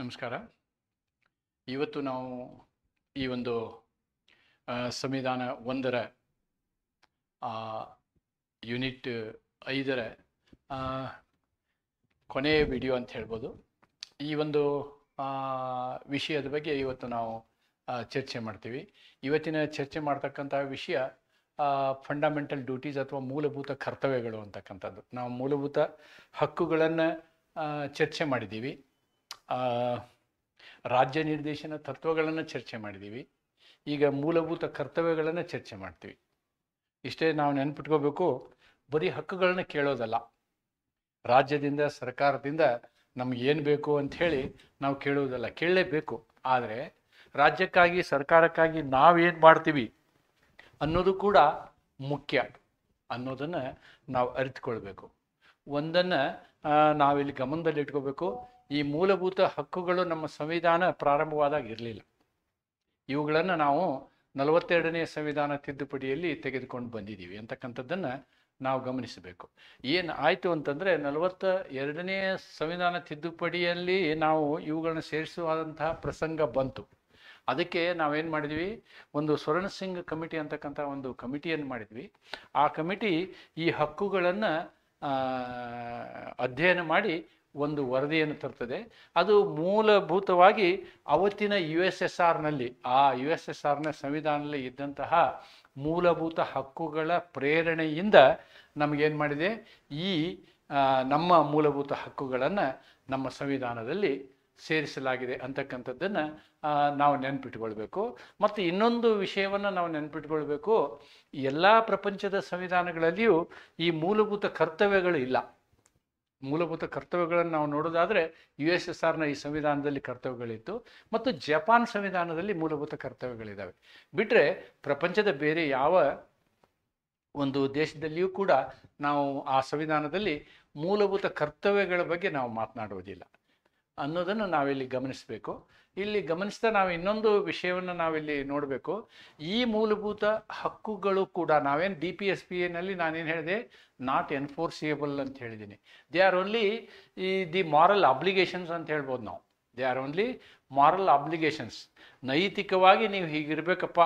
ನಮಸ್ಕಾರ. ಇವತ್ತು ನಾವು ಈ ಒಂದು ಸಂವಿಧಾನ 1ರ ಯೂನಿಟ್ 5ರ ಕೊನೆಯ ವಿಡಿಯೋ ಅಂತ ಹೇಳ್ಬೋದು. ಈ ಒಂದು ವಿಷಯದ ಬಗ್ಗೆ ಇವತ್ತು ನಾವು ಚರ್ಚೆ ಮಾಡ್ತೀವಿ. ಇವತ್ತಿನ ಚರ್ಚೆ ಮಾಡ್ತಕ್ಕಂಥ ವಿಷಯ ಫಂಡಮೆಂಟಲ್ ಡ್ಯೂಟೀಸ್ ಅಥವಾ ಮೂಲಭೂತ ಕರ್ತವ್ಯಗಳು ಅಂತಕ್ಕಂಥದ್ದು. ನಾವು ಮೂಲಭೂತ ಹಕ್ಕುಗಳನ್ನು ಚರ್ಚೆ ಮಾಡಿದ್ದೀವಿ, ರಾಜ್ಯ ನಿರ್ದೇಶನ ತತ್ವಗಳನ್ನು ಚರ್ಚೆ ಮಾಡಿದ್ದೀವಿ. ಈಗ ಮೂಲಭೂತ ಕರ್ತವ್ಯಗಳನ್ನು ಚರ್ಚೆ ಮಾಡ್ತೀವಿ. ಇಷ್ಟೇ ನಾವು ನೆನ್ಪಿಟ್ಕೋಬೇಕು. ಬರೀ ಹಕ್ಕುಗಳನ್ನ ಕೇಳೋದಲ್ಲ, ರಾಜ್ಯದಿಂದ ಸರ್ಕಾರದಿಂದ ನಮ್ಗೆ ಏನು ಬೇಕು ಅಂಥೇಳಿ ನಾವು ಕೇಳೋದಲ್ಲ, ಕೇಳಲೇಬೇಕು. ಆದರೆ ರಾಜ್ಯಕ್ಕಾಗಿ ಸರ್ಕಾರಕ್ಕಾಗಿ ನಾವೇನು ಮಾಡ್ತೀವಿ ಅನ್ನೋದು ಕೂಡ ಮುಖ್ಯ ಅನ್ನೋದನ್ನು ನಾವು ಅರಿತುಕೊಳ್ಬೇಕು. ಒಂದನ್ನು ನಾವಿಲ್ಲಿ ಗಮನದಲ್ಲಿ ಇಟ್ಕೋಬೇಕು. ಈ ಮೂಲಭೂತ ಹಕ್ಕುಗಳು ನಮ್ಮ ಸಂವಿಧಾನ ಪ್ರಾರಂಭವಾದಾಗ ಇರಲಿಲ್ಲ. ಇವುಗಳನ್ನು ನಾವು 42ನೇ ಸಂವಿಧಾನ ತಿದ್ದುಪಡಿಯಲ್ಲಿ ತೆಗೆದುಕೊಂಡು ಬಂದಿದ್ದೀವಿ ಅಂತಕ್ಕಂಥದ್ದನ್ನು ನಾವು ಗಮನಿಸಬೇಕು. ಏನು ಆಯಿತು ಅಂತಂದರೆ 42ನೇ ಸಂವಿಧಾನ ತಿದ್ದುಪಡಿಯಲ್ಲಿ ನಾವು ಇವುಗಳನ್ನ ಸೇರಿಸುವಂತಹ ಪ್ರಸಂಗ ಬಂತು. ಅದಕ್ಕೆ ನಾವೇನು ಮಾಡಿದ್ವಿ, ಒಂದು ಸ್ವರ್ಣ ಸಿಂಗ್ ಕಮಿಟಿ ಅಂತಕ್ಕಂಥ ಒಂದು ಕಮಿಟಿಯನ್ನು ಮಾಡಿದ್ವಿ. ಆ ಕಮಿಟಿ ಈ ಹಕ್ಕುಗಳನ್ನು ಅಧ್ಯಯನ ಮಾಡಿ ಒಂದು ವರದಿಯನ್ನು ತರ್ತದೆ. ಅದು ಮೂಲಭೂತವಾಗಿ ಅವತ್ತಿನ USSRನಲ್ಲಿ USSRನ ಸಂವಿಧಾನದಲ್ಲಿ ಇದ್ದಂತಹ ಮೂಲಭೂತ ಹಕ್ಕುಗಳ ಪ್ರೇರಣೆಯಿಂದ ನಮಗೇನು ಮಾಡಿದೆ, ಈ ನಮ್ಮ ಮೂಲಭೂತ ಹಕ್ಕುಗಳನ್ನು ನಮ್ಮ ಸಂವಿಧಾನದಲ್ಲಿ ಸೇರಿಸಲಾಗಿದೆ ಅಂತಕ್ಕಂಥದ್ದನ್ನು ನಾವು ನೆನಪಿಟ್ಕೊಳ್ಬೇಕು. ಮತ್ತು ಇನ್ನೊಂದು ವಿಷಯವನ್ನು ನಾವು ನೆನಪಿಟ್ಕೊಳ್ಬೇಕು, ಎಲ್ಲ ಪ್ರಪಂಚದ ಸಂವಿಧಾನಗಳಲ್ಲಿಯೂ ಈ ಮೂಲಭೂತ ಕರ್ತವ್ಯಗಳು ಇಲ್ಲ. ಮೂಲಭೂತ ಕರ್ತವ್ಯಗಳನ್ನು ನಾವು ನೋಡೋದಾದರೆ USSRನ ಈ ಸಂವಿಧಾನದಲ್ಲಿ ಕರ್ತವ್ಯಗಳಿತ್ತು ಮತ್ತು ಜಪಾನ್ ಸಂವಿಧಾನದಲ್ಲಿ ಮೂಲಭೂತ ಕರ್ತವ್ಯಗಳಿದ್ದಾವೆ. ಬಿಟ್ಟರೆ ಪ್ರಪಂಚದ ಬೇರೆ ಯಾವ ಒಂದು ದೇಶದಲ್ಲಿಯೂ ಕೂಡ ನಾವು ಆ ಸಂವಿಧಾನದಲ್ಲಿ ಮೂಲಭೂತ ಕರ್ತವ್ಯಗಳ ಬಗ್ಗೆ ನಾವು ಮಾತನಾಡುವುದಿಲ್ಲ ಅನ್ನೋದನ್ನು ನಾವಿಲ್ಲಿ ಗಮನಿಸಬೇಕು. ಇಲ್ಲಿ ಗಮನಿಸ್ತಾ ನಾವು ಇನ್ನೊಂದು ವಿಷಯವನ್ನು ನಾವಿಲ್ಲಿ ನೋಡಬೇಕು. ಈ ಮೂಲಭೂತ ಹಕ್ಕುಗಳು ಕೂಡ ನಾವೇನು DPSPನಲ್ಲಿ ನಾನೇನು ಹೇಳಿದೆ, ನಾಟ್ ಎನ್ಫೋರ್ಸಿಯಬಲ್ ಅಂತ ಹೇಳಿದ್ದೀನಿ. They are only the moral obligations ಅಂತ ಹೇಳ್ಬೋದು ನಾವು. They are only moral obligations. ನೈತಿಕವಾಗಿ ನೀವು ಹೀಗಿರಬೇಕಪ್ಪ,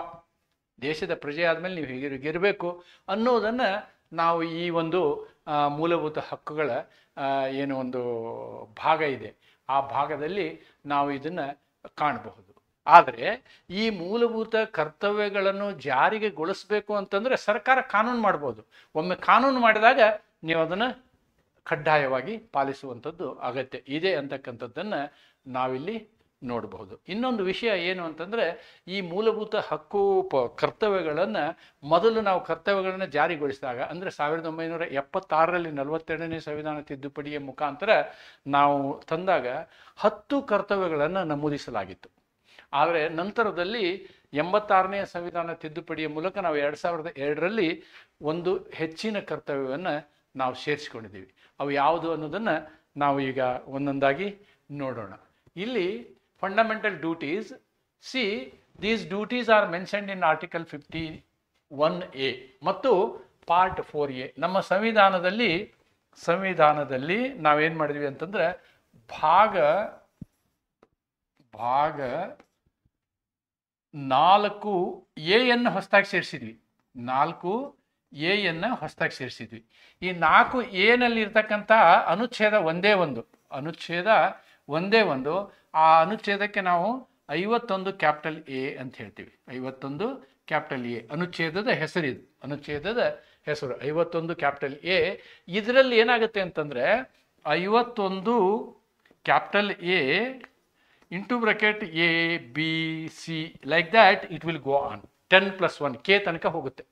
ದೇಶದ ಪ್ರಜೆ ಆದಮೇಲೆ ನೀವು ಹೀಗಿರಬೇಕು ಅನ್ನೋದನ್ನು ನಾವು ಈ ಒಂದು ಮೂಲಭೂತ ಹಕ್ಕುಗಳ ಏನು ಒಂದು ಭಾಗ ಇದೆ ಆ ಭಾಗದಲ್ಲಿ ನಾವು ಇದನ್ನು ಕಾಣಬಹುದು. ಆದರೆ ಈ ಮೂಲಭೂತ ಕರ್ತವ್ಯಗಳನ್ನು ಜಾರಿಗೆಗೊಳಿಸಬೇಕು ಅಂತಂದರೆ ಸರ್ಕಾರ ಕಾನೂನು ಮಾಡ್ಬೋದು. ಒಮ್ಮೆ ಕಾನೂನು ಮಾಡಿದಾಗ ನೀವು ಅದನ್ನು ಕಡ್ಡಾಯವಾಗಿ ಪಾಲಿಸುವಂಥದ್ದು ಅಗತ್ಯ ಇದೆ ಅಂತಕ್ಕಂಥದ್ದನ್ನು ನಾವಿಲ್ಲಿ ನೋಡಬಹುದು. ಇನ್ನೊಂದು ವಿಷಯ ಏನು ಅಂತಂದರೆ, ಈ ಮೂಲಭೂತ ಹಕ್ಕು ಕರ್ತವ್ಯಗಳನ್ನು ಮೊದಲು ನಾವು ಕರ್ತವ್ಯಗಳನ್ನು ಜಾರಿಗೊಳಿಸಿದಾಗ ಅಂದರೆ 1976ರಲ್ಲಿ 42ನೇ ಸಂವಿಧಾನ ತಿದ್ದುಪಡಿಯ ಮುಖಾಂತರ ನಾವು ತಂದಾಗ 10 ಕರ್ತವ್ಯಗಳನ್ನು ನಮೂದಿಸಲಾಗಿತ್ತು. ಆದರೆ ನಂತರದಲ್ಲಿ 86ನೇ ಸಂವಿಧಾನ ತಿದ್ದುಪಡಿಯ ಮೂಲಕ ನಾವು 2002ರಲ್ಲಿ ಒಂದು ಹೆಚ್ಚಿನ ಕರ್ತವ್ಯವನ್ನು ನಾವು ಸೇರಿಸ್ಕೊಂಡಿದ್ದೀವಿ. ಅವು ಯಾವುದು ಅನ್ನೋದನ್ನು ನಾವು ಈಗ ಒಂದೊಂದಾಗಿ ನೋಡೋಣ. ಇಲ್ಲಿ fundamental duties, these duties are mentioned in article 51A ಮತ್ತು ಪಾರ್ಟ್ 4A. ನಮ್ಮ ಸಂವಿಧಾನದಲ್ಲಿ ನಾವೇನು ಮಾಡಿದ್ವಿ ಅಂತಂದರೆ ಭಾಗ 4Aಯನ್ನು ಹೊಸದಾಗಿ ಸೇರಿಸಿದ್ವಿ. 4Aಯನ್ನು ಹೊಸದಾಗಿ ಸೇರಿಸಿದ್ವಿ. ಈ 4Aನಲ್ಲಿ ಇರ್ತಕ್ಕಂಥ ಅನುಚ್ಛೇದ ಒಂದೇ ಒಂದು. ಆ ಅನುಚ್ಛೇದಕ್ಕೆ ನಾವು 51 ಕ್ಯಾಪಿಟಲ್ A ಅಂತ ಹೇಳ್ತೀವಿ. 51 ಕ್ಯಾಪಿಟಲ್ A ಅನುಚ್ಛೇದದ ಹೆಸರಿದು. ಅನುಚ್ಛೇದದ ಹೆಸರು 51 ಕ್ಯಾಪಿಟಲ್ A. ಇದರಲ್ಲಿ ಏನಾಗುತ್ತೆ ಅಂತಂದರೆ 51 capital A into bracket ABC like that it will go on 10+1 K ತನಕ ಹೋಗುತ್ತೆ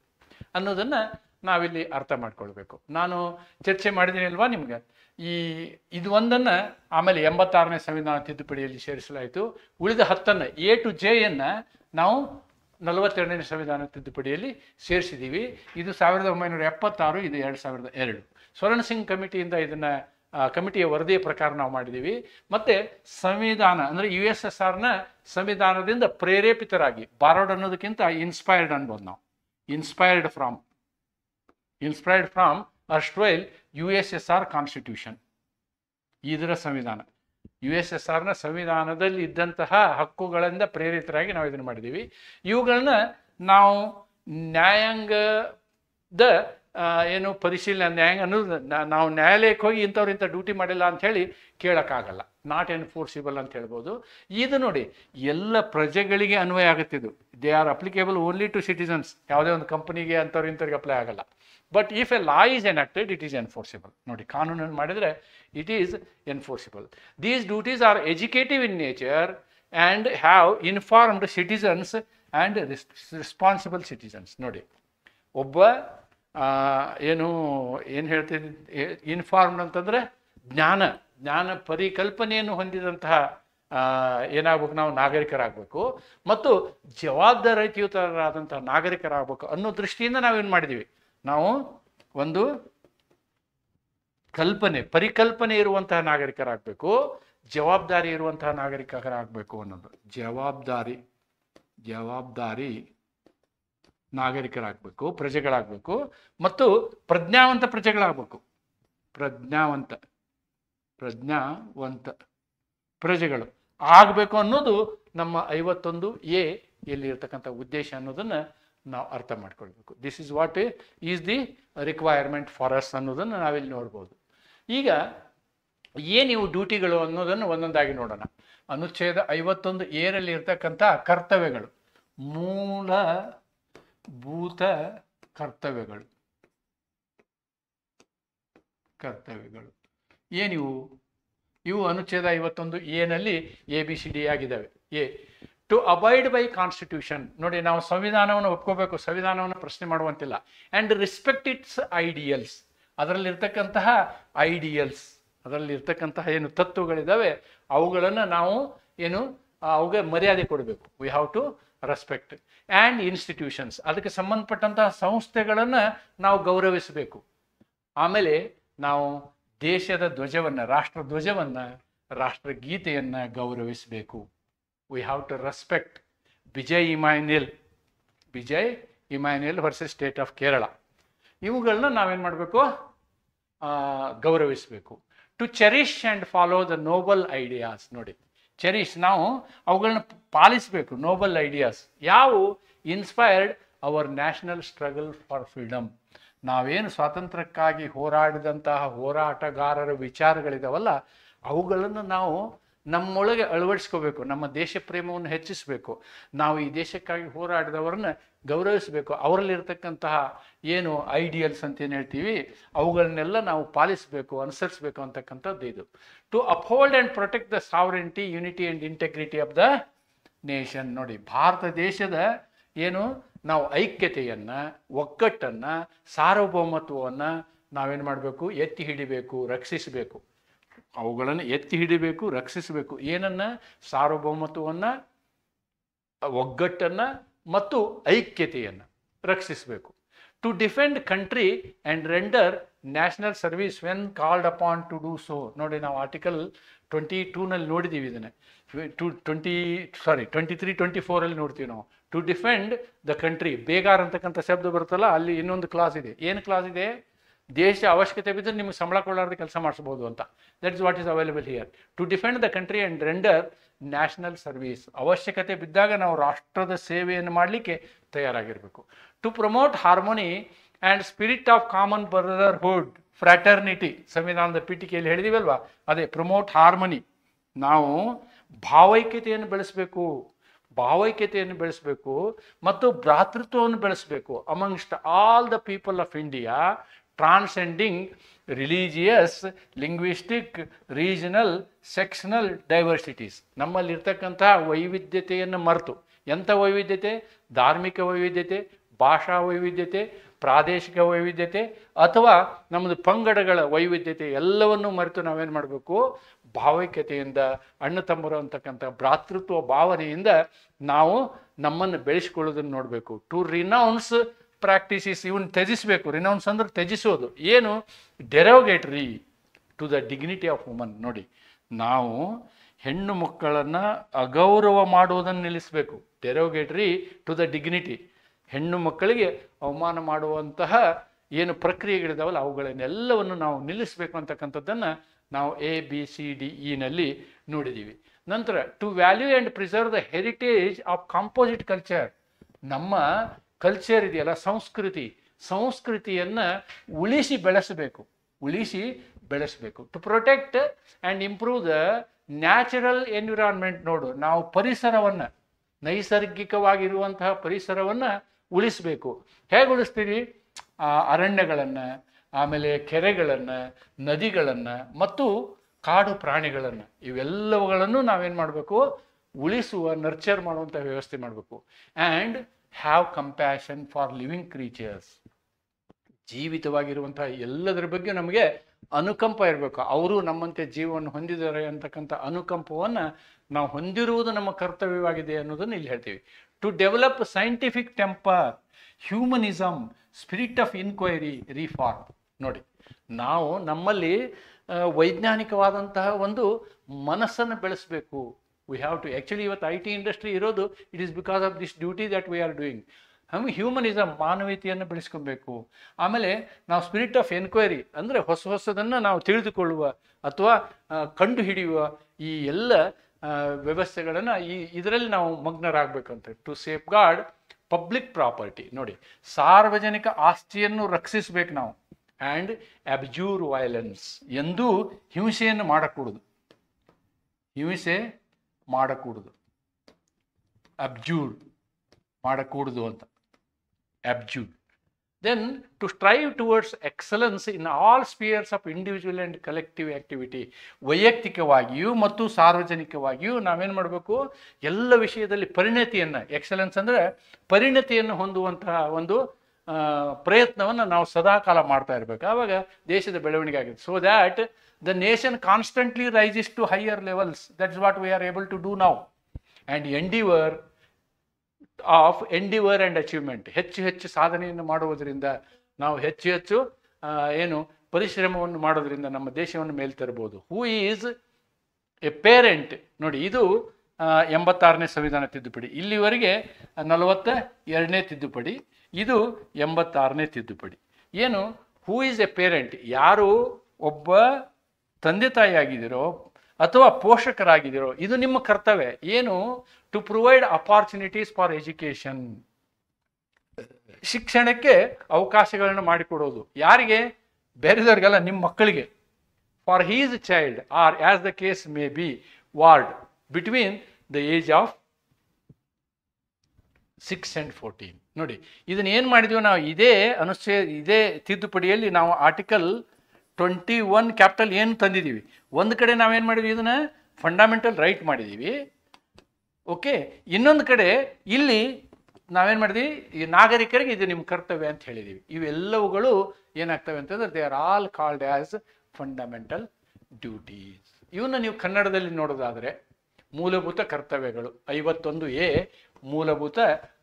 ಅನ್ನೋದನ್ನು ನಾವಿಲ್ಲಿ ಅರ್ಥ ಮಾಡ್ಕೊಳ್ಬೇಕು. ನಾನು ಚರ್ಚೆ ಮಾಡಿದ್ದೀನಿ ಅಲ್ವಾ ನಿಮ್ಗೆ. ಇದು ಒಂದನ್ನು ಆಮೇಲೆ 86ನೇ ಸಂವಿಧಾನ ತಿದ್ದುಪಡಿಯಲ್ಲಿ ಸೇರಿಸಲಾಯಿತು. ಉಳಿದ 10 A to Jಯನ್ನು ನಾವು 42ನೇ ಸಂವಿಧಾನ ತಿದ್ದುಪಡಿಯಲ್ಲಿ ಸೇರಿಸಿದ್ದೀವಿ. ಇದು 1976, ಇದು 2002. ಸ್ವರ್ಣ ಸಿಂಗ್ ಕಮಿಟಿಯಿಂದ ಇದನ್ನು ಕಮಿಟಿಯ ವರದಿಯ ಪ್ರಕಾರ ನಾವು ಮಾಡಿದ್ದೀವಿ. ಮತ್ತು ಸಂವಿಧಾನ ಅಂದರೆ USSRನ ಸಂವಿಧಾನದಿಂದ ಪ್ರೇರೇಪಿತರಾಗಿ, ಬಾರೋಡ್ ಅನ್ನೋದಕ್ಕಿಂತ ಇನ್ಸ್ಪೈರ್ಡ್ ಅನ್ಬೋದು ನಾವು. Inspired from erstwhile USSR constitution, ಇದರ ಸಂವಿಧಾನ. USSRನ ಸಂವಿಧಾನದಲ್ಲಿ ಇದ್ದಂತಹ ಹಕ್ಕುಗಳಿಂದ ಪ್ರೇರಿತರಾಗಿ ನಾವು ಇದನ್ನು ಮಾಡಿದ್ದೀವಿ. ಇವುಗಳನ್ನ ನಾವು ನ್ಯಾಯಾಂಗದ ಏನು ಪರಿಶೀಲನೆ, ನ್ಯಾಯಾಂಗ ಅನ್ನೋದು ನಾವು ನ್ಯಾಯಾಲಯಕ್ಕೆ ಹೋಗಿ ಇಂಥ ಡ್ಯೂಟಿ ಮಾಡಿಲ್ಲ ಅಂಥೇಳಿ ಕೇಳೋಕ್ಕಾಗಲ್ಲ. ನಾಟ್ ಎನ್ಫೋರ್ಸಿಬಲ್ ಅಂತ ಹೇಳ್ಬೋದು. ಇದು ನೋಡಿ, ಎಲ್ಲ ಪ್ರಜೆಗಳಿಗೆ ಅನ್ವಯ ಆಗುತ್ತಿದ್ದು. They are applicable only to citizens. ಯಾವುದೇ ಒಂದು ಕಂಪನಿಗೆ ಇಂಥವ್ರಿಗೆ ಅಪ್ಲೈ ಆಗಲ್ಲ. But if a law is enacted, it is enforceable. ನೋಡಿ, ಕಾನೂನನ್ನು ಮಾಡಿದರೆ it is enforceable. These duties are educative in nature and have informed citizens and responsible citizens. ನೋಡಿ, ಒಬ್ಬ ಏನು ಹೇಳ್ತೀನಿ, ಇನ್ಫಾರ್ಮ್ಡ್ ಅಂತಂದರೆ ಜ್ಞಾನ ಪರಿಕಲ್ಪನೆಯನ್ನು ಹೊಂದಿದಂತಹ ಏನಾಗಬೇಕು, ನಾವು ನಾಗರಿಕರಾಗಬೇಕು ಮತ್ತು ಜವಾಬ್ದಾರಿಯುತರಾದಂತಹ ನಾಗರಿಕರಾಗಬೇಕು ಅನ್ನೋ ದೃಷ್ಟಿಯಿಂದ ನಾವೇನು ಮಾಡಿದ್ದೀವಿ, ನಾವು ಒಂದು ಪರಿಕಲ್ಪನೆ ಇರುವಂತಹ ನಾಗರಿಕರಾಗಬೇಕು, ಜವಾಬ್ದಾರಿ ಇರುವಂತಹ ನಾಗರಿಕರಾಗಬೇಕು ಅನ್ನೋದು. ಜವಾಬ್ದಾರಿ ನಾಗರಿಕರಾಗಬೇಕು, ಪ್ರಜೆಗಳಾಗಬೇಕು ಮತ್ತು ಪ್ರಜ್ಞಾವಂತ ಪ್ರಜೆಗಳಾಗಬೇಕು. ಪ್ರಜ್ಞಾವಂತ ಪ್ರಜೆಗಳು ಆಗಬೇಕು ಅನ್ನೋದು ನಮ್ಮ 51A ಎಲ್ಲಿರ್ತಕ್ಕಂಥ ಉದ್ದೇಶ ಅನ್ನೋದನ್ನು ನಾವು ಅರ್ಥ ಮಾಡ್ಕೊಳ್ಬೇಕು. This is what is the requirement for us ಅನ್ನೋದನ್ನು ನಾವಿಲ್ಲಿ ನೋಡ್ಬೋದು. ಈಗ ಏನಿವು ಡ್ಯೂಟಿಗಳು ಅನ್ನೋದನ್ನು ಒಂದೊಂದಾಗಿ ನೋಡೋಣ. ಅನುಚ್ಛೇದ 51A ಇರ್ತಕ್ಕಂಥ ಕರ್ತವ್ಯಗಳು, ಮೂಲಭೂತ ಕರ್ತವ್ಯಗಳು ಏನಿವು? ಇವು ಅನುಚ್ಛೇದ 51A ABCD ಆಗಿದ್ದಾವೆ. To abide by constitution. ನೋಡಿ, ನಾವು ಸಂವಿಧಾನವನ್ನು ಒಪ್ಕೋಬೇಕು, ಸಂವಿಧಾನವನ್ನು ಪ್ರಶ್ನೆ ಮಾಡುವಂತಿಲ್ಲ. And respect its ideals. ಅದರಲ್ಲಿರ್ತಕ್ಕಂತಹ ಏನು ತತ್ವಗಳಿದ್ದಾವೆ ಅವುಗಳನ್ನು ನಾವು ಅವುಗೆ ಮರ್ಯಾದೆ ಕೊಡಬೇಕು. We have to respect. And institutions, ಅದಕ್ಕೆ ಸಂಬಂಧಪಟ್ಟಂತಹ ಸಂಸ್ಥೆಗಳನ್ನು ನಾವು ಗೌರವಿಸಬೇಕು. ಆಮೇಲೆ ನಾವು ದೇಶದ ಧ್ವಜವನ್ನು, ರಾಷ್ಟ್ರ ಧ್ವಜವನ್ನು, ರಾಷ್ಟ್ರಗೀತೆಯನ್ನು ಗೌರವಿಸಬೇಕು. We have to respect Vijay Emmanuel versus state of Kerala. ಇವುಗಳನ್ನ ನಾವೇನು ಮಾಡಬೇಕು, ಗೌರವಿಸಬೇಕು. To cherish and follow the noble ideas. ನೋಡಿ, ಚೆರಿಷ್, ನಾವು ಅವುಗಳನ್ನ ಪಾಲಿಸಬೇಕು. ನೋಬಲ್ ಐಡಿಯಾಸ್ ಯಾವುವು? Inspired our national struggle for freedom. ನಾವೇನು ಸ್ವಾತಂತ್ರ್ಯಕ್ಕಾಗಿ ಹೋರಾಡಿದಂತಹ ಹೋರಾಟಗಾರರ ವಿಚಾರಗಳಿದಾವಲ್ಲ, ಅವುಗಳನ್ನು ನಾವು ನಮ್ಮೊಳಗೆ ಅಳವಡಿಸ್ಕೋಬೇಕು. ನಮ್ಮ ದೇಶ ಪ್ರೇಮವನ್ನು ಹೆಚ್ಚಿಸಬೇಕು. ನಾವು ಈ ದೇಶಕ್ಕಾಗಿ ಹೋರಾಡಿದವರನ್ನ ಗೌರವಿಸಬೇಕು. ಅವರಲ್ಲಿರ್ತಕ್ಕಂತಹ ಏನು ಐಡಿಯಲ್ಸ್ ಅಂತ ಏನು ಹೇಳ್ತೀವಿ, ಅವುಗಳನ್ನೆಲ್ಲ ನಾವು ಪಾಲಿಸಬೇಕು, ಅನುಸರಿಸಬೇಕು ಅಂತಕ್ಕಂಥದ್ದು ಇದು. To uphold and protect the sovereignty, unity and integrity of the nation. ನೋಡಿ, ಭಾರತ ದೇಶದ ನಾವು ಐಕ್ಯತೆಯನ್ನು, ಒಗ್ಗಟ್ಟನ್ನು, ಸಾರ್ವಭೌಮತ್ವವನ್ನು ನಾವೇನು ಮಾಡಬೇಕು, ಎತ್ತಿ ಹಿಡಿಬೇಕು, ರಕ್ಷಿಸಬೇಕು. ಅವುಗಳನ್ನು ಎತ್ತಿ ಹಿಡಿಬೇಕು, ರಕ್ಷಿಸಬೇಕು. ಏನನ್ನ? ಸಾರ್ವಭೌಮತ್ವವನ್ನು, ಒಗ್ಗಟ್ಟನ್ನು ಮತ್ತು ಐಕ್ಯತೆಯನ್ನು ರಕ್ಷಿಸಬೇಕು. To defend country and render national service when called upon to do so. ನೋಡಿ, ನಾವು ಆರ್ಟಿಕಲ್ 22 ನೋಡಿದ್ದೀವಿ ಇದನ್ನು. 23, 24 ನೋಡ್ತೀವಿ ನಾವು. To defend the country, begar ಅಂತಕ್ಕಂಥ ಶಬ್ದ ಬರುತ್ತಲ್ಲ, ಅಲ್ಲಿ ಇನ್ನೊಂದು ಕ್ಲಾಸ್ ಇದೆ. ಏನು ಕ್ಲಾಸ್ ಇದೆ? ದೇಶ ಅವಶ್ಯಕತೆ ಬಿದ್ದರೆ ನಿಮಗೆ ಸಂಬಳ ಕೊಡಲಾರ್ದೆ ಕೆಲಸ ಮಾಡಿಸ್ಬೋದು ಅಂತ. That is what is available here. To defend the country and render national service. ಅವಶ್ಯಕತೆ ಬಿದ್ದಾಗ ನಾವು ರಾಷ್ಟ್ರದ ಸೇವೆಯನ್ನು ಮಾಡಲಿಕ್ಕೆ ತಯಾರಾಗಿರಬೇಕು. To promote harmony and spirit of common brotherhood, fraternity. ಸಂವಿಧಾನದ ಪೀಠಿಕೆಯಲ್ಲಿ ಹೇಳಿದೀವಲ್ವಾ, ಅದೇ ಪ್ರಮೋಟ್ ಹಾರ್ಮನಿ. ನಾವು ಭಾವೈಕ್ಯತೆಯನ್ನು ಬೆಳೆಸಬೇಕು ಮತ್ತು ಭ್ರಾತೃತ್ವವನ್ನು ಬೆಳೆಸಬೇಕು amongst all the people of India, transcending religious, linguistic, regional, sectional diversities. ನಮ್ಮಲ್ಲಿರ್ತಕ್ಕಂತಹ ವೈವಿಧ್ಯತೆಯನ್ನು ಮರೆತು, ಎಂಥ ವೈವಿಧ್ಯತೆ? ಧಾರ್ಮಿಕ ವೈವಿಧ್ಯತೆ, ಭಾಷಾ ವೈವಿಧ್ಯತೆ, ಪ್ರಾದೇಶಿಕ ವೈವಿಧ್ಯತೆ ಅಥವಾ ನಮ್ಮದು ಪಂಗಡಗಳ ವೈವಿಧ್ಯತೆ ಎಲ್ಲವನ್ನೂ ಮರೆತು ನಾವೇನು ಮಾಡಬೇಕು? ಭಾವೈಕ್ಯತೆಯಿಂದ, ಅಣ್ಣ ತಮ್ಮರು ಅಂತಕ್ಕಂಥ ಭ್ರಾತೃತ್ವ ಭಾವನೆಯಿಂದ ನಾವು ನಮ್ಮನ್ನು ಬೆಳೆಸ್ಕೊಳ್ಳೋದನ್ನು ನೋಡಬೇಕು. ಟು ರಿನೌನ್ಸ್ ಪ್ರಾಕ್ಟೀಸಸ್, ಇವನ್ನ ತ್ಯಜಿಸಬೇಕು. ರಿನೌನ್ಸ್ ಅಂದ್ರೆ ತ್ಯಜಿಸೋದು. ಏನು? Derogatory to the dignity of woman. ನೋಡಿ, ನಾವು ಹೆಣ್ಣು ಮಕ್ಕಳನ್ನು ಅಗೌರವ ಮಾಡುವುದನ್ನು ನಿಲ್ಲಿಸಬೇಕು. ಡೆರೋಗೇಟರಿ ಟು ದ ಡಿಗ್ನಿಟಿ, ಹೆಣ್ಣು ಮಕ್ಕಳಿಗೆ ಅವಮಾನ ಮಾಡುವಂತಹ ಏನು ಪ್ರಕ್ರಿಯೆಗಳಿದಾವಲ್ಲ ಅವುಗಳನ್ನೆಲ್ಲವನ್ನು ನಾವು ನಿಲ್ಲಿಸಬೇಕು ಅಂತಕ್ಕಂಥದ್ದನ್ನು ನಾವು ABCDE ನೋಡಿದ್ದೀವಿ. ನಂತರ to value and preserve the heritage of composite culture. ನಮ್ಮ ಕಲ್ಚರ್ ಇದೆಯಲ್ಲ, ಸಂಸ್ಕೃತಿಯನ್ನು ಉಳಿಸಿ ಬೆಳೆಸಬೇಕು. To protect and improve the natural environment. ನೋಡು, ನಾವು ಪರಿಸರವನ್ನು, ನೈಸರ್ಗಿಕವಾಗಿರುವಂತಹ ಪರಿಸರವನ್ನು ಉಳಿಸಬೇಕು. ಹೇಗೆ ಉಳಿಸ್ತೀವಿ? ಅರಣ್ಯಗಳನ್ನು, ಆಮೇಲೆ ಕೆರೆಗಳನ್ನು, ನದಿಗಳನ್ನು ಮತ್ತು ಕಾಡು ಪ್ರಾಣಿಗಳನ್ನು, ಇವೆಲ್ಲವುಗಳನ್ನು ನಾವೇನು ಮಾಡಬೇಕು? ಉಳಿಸುವ, ನರ್ಚರ್ ಮಾಡುವಂಥ ವ್ಯವಸ್ಥೆ ಮಾಡಬೇಕು. And have compassion for living creatures. ಜೀವಿತವಾಗಿರುವಂತಹ ಎಲ್ಲದರ ಬಗ್ಗೆ ನಮಗೆ ಅನುಕಂಪ ಇರಬೇಕು. ಅವರು ನಮ್ಮಂತೆ ಜೀವವನ್ನು ಹೊಂದಿದ್ದಾರೆ ಅಂತಕ್ಕಂಥ ಅನುಕಂಪವನ್ನು ನಾವು ಹೊಂದಿರುವುದು ನಮ್ಮ ಕರ್ತವ್ಯವಾಗಿದೆ ಅನ್ನೋದನ್ನು ಇಲ್ಲಿ ಹೇಳ್ತೀವಿ. To develop scientific temper, humanism, spirit of inquiry, reform. ನೋಡಿ, ನಾವು ನಮ್ಮಲ್ಲಿ ವೈಜ್ಞಾನಿಕವಾದಂತಹ ಒಂದು ಮನಸ್ಸನ್ನು ಬೆಳೆಸಬೇಕು. We have to. ಆ್ಯಕ್ಚುಲಿ ಇವತ್ತು IT ಇಂಡಸ್ಟ್ರಿ ಇರೋದು, it is because of this duty that we are doing. Humanism, ಮಾನವೀಯತೆಯನ್ನು ಬೆಳೆಸ್ಕೊಬೇಕು. ಆಮೇಲೆ ನಾವು ಸ್ಪಿರಿಟ್ ಆಫ್ ಎನ್ಕ್ವೈರಿ ಅಂದರೆ ಹೊಸದನ್ನು ನಾವು ತಿಳಿದುಕೊಳ್ಳುವ ಅಥವಾ ಕಂಡು ಹಿಡಿಯುವ ಈ ಎಲ್ಲ ವ್ಯವಸ್ಥೆಗಳನ್ನು ಇದರಲ್ಲಿ ನಾವು ಮಗ್ನರಾಗಬೇಕಂತ. To safeguard public property. ನೋಡಿ, ಸಾರ್ವಜನಿಕ ಆಸ್ತಿಯನ್ನು ರಕ್ಷಿಸಬೇಕು ನಾವು. And abjure violence. ಎಂದೂ ಹಿಂಸೆ ಮಾಡಕೂಡದು. ಅಬ್ಜ್ಯೂರ್ ಮಾಡಕೂಡದು ಅಂತ. Abjure. Then to strive towards excellence in all spheres of individual and collective activity. ವೈಯಕ್ತಿಕವಾಗಿಯೂ ಮತ್ತು ಸಾರ್ವಜನಿಕವಾಗಿಯೂ ನಾವೇನು ಮಾಡಬೇಕು? ಎಲ್ಲ ವಿಷಯದಲ್ಲಿ ಪರಿಣತಿಯನ್ನು, ಎಕ್ಸಲೆನ್ಸ್ ಅಂದರೆ ಪರಿಣತಿಯನ್ನು ಹೊಂದುವಂತಹ ಒಂದು ಪ್ರಯತ್ನವನ್ನು ನಾವು ಸದಾಕಾಲ ಮಾಡ್ತಾ ಇರಬೇಕು. ಆವಾಗ ದೇಶದ ಬೆಳವಣಿಗೆ ಆಗಿದೆ. So that the nation constantly rises to higher levels. That's what we are able to do now. And endeavour and achievement. ಹೆಚ್ಚು ಸಾಧನೆಯನ್ನು ಮಾಡುವುದರಿಂದ, ನಾವು ಹೆಚ್ಚು ಪರಿಶ್ರಮವನ್ನು ಮಾಡೋದ್ರಿಂದ ನಮ್ಮ ದೇಶವನ್ನು ಮೇಲೆ ತರಬಹುದು. Who is A parent. ನೋಡಿ, ಇದು 86ನೇ ಸಂವಿಧಾನ ತಿದ್ದುಪಡಿ. ಇಲ್ಲಿವರೆಗೆ 42ನೇ ತಿದ್ದುಪಡಿ, ಇದು 86ನೇ ತಿದ್ದುಪಡಿ. ಏನು? Who is A parent. ಯಾರು ಒಬ್ಬ ತಂದೆ ತಾಯಿ ಆಗಿದ್ದೀರೋ ಅಥವಾ ಪೋಷಕರಾಗಿದ್ದೀರೋ, ಇದು ನಿಮ್ಮ ಕರ್ತವ್ಯ. ಏನು? To provide opportunities for education. ಶಿಕ್ಷಣಕ್ಕೆ ಅವಕಾಶಗಳನ್ನು ಮಾಡಿಕೊಡೋದು. ಯಾರಿಗೆ? ಬೇರೆದವ್ರಿಗೆಲ್ಲ, ನಿಮ್ಮ ಮಕ್ಕಳಿಗೆ. For his child or as the case may be ward between the age of 6 and 14. ನೋಡಿ, ಇದನ್ನ ಏನು ಮಾಡಿದೀವಿ ನಾವು? ಇದೇ ತಿದ್ದುಪಡಿಯಲ್ಲಿ ನಾವು ಆರ್ಟಿಕಲ್ 21 ಕ್ಯಾಪಿಟಲ್ ಏನು ತಂದಿದ್ದೀವಿ. ಒಂದು ಕಡೆ ನಾವೇನು ಮಾಡಿದ್ವಿ? ಇದನ್ನ ಫಂಡಮೆಂಟಲ್ ರೈಟ್ ಮಾಡಿದ್ದೀವಿ. ಓಕೆ. ಇನ್ನೊಂದು ಕಡೆ ಇಲ್ಲಿ ನಾವೇನು ಮಾಡಿದ್ವಿ? ಈ ನಾಗರಿಕರಿಗೆ ಇದು ನಿಮ್ಮ ಕರ್ತವ್ಯ ಅಂತ ಹೇಳಿದ್ದೀವಿ. ಇವೆಲ್ಲವುಗಳು ಏನಾಗ್ತವೆ ಅಂತಂದ್ರೆ, they are all called as fundamental duties. ಇವನ್ನ ನೀವು ಕನ್ನಡದಲ್ಲಿ ನೋಡೋದಾದರೆ ಮೂಲಭೂತ ಕರ್ತವ್ಯಗಳು. 51A ಮೂಲಭೂತ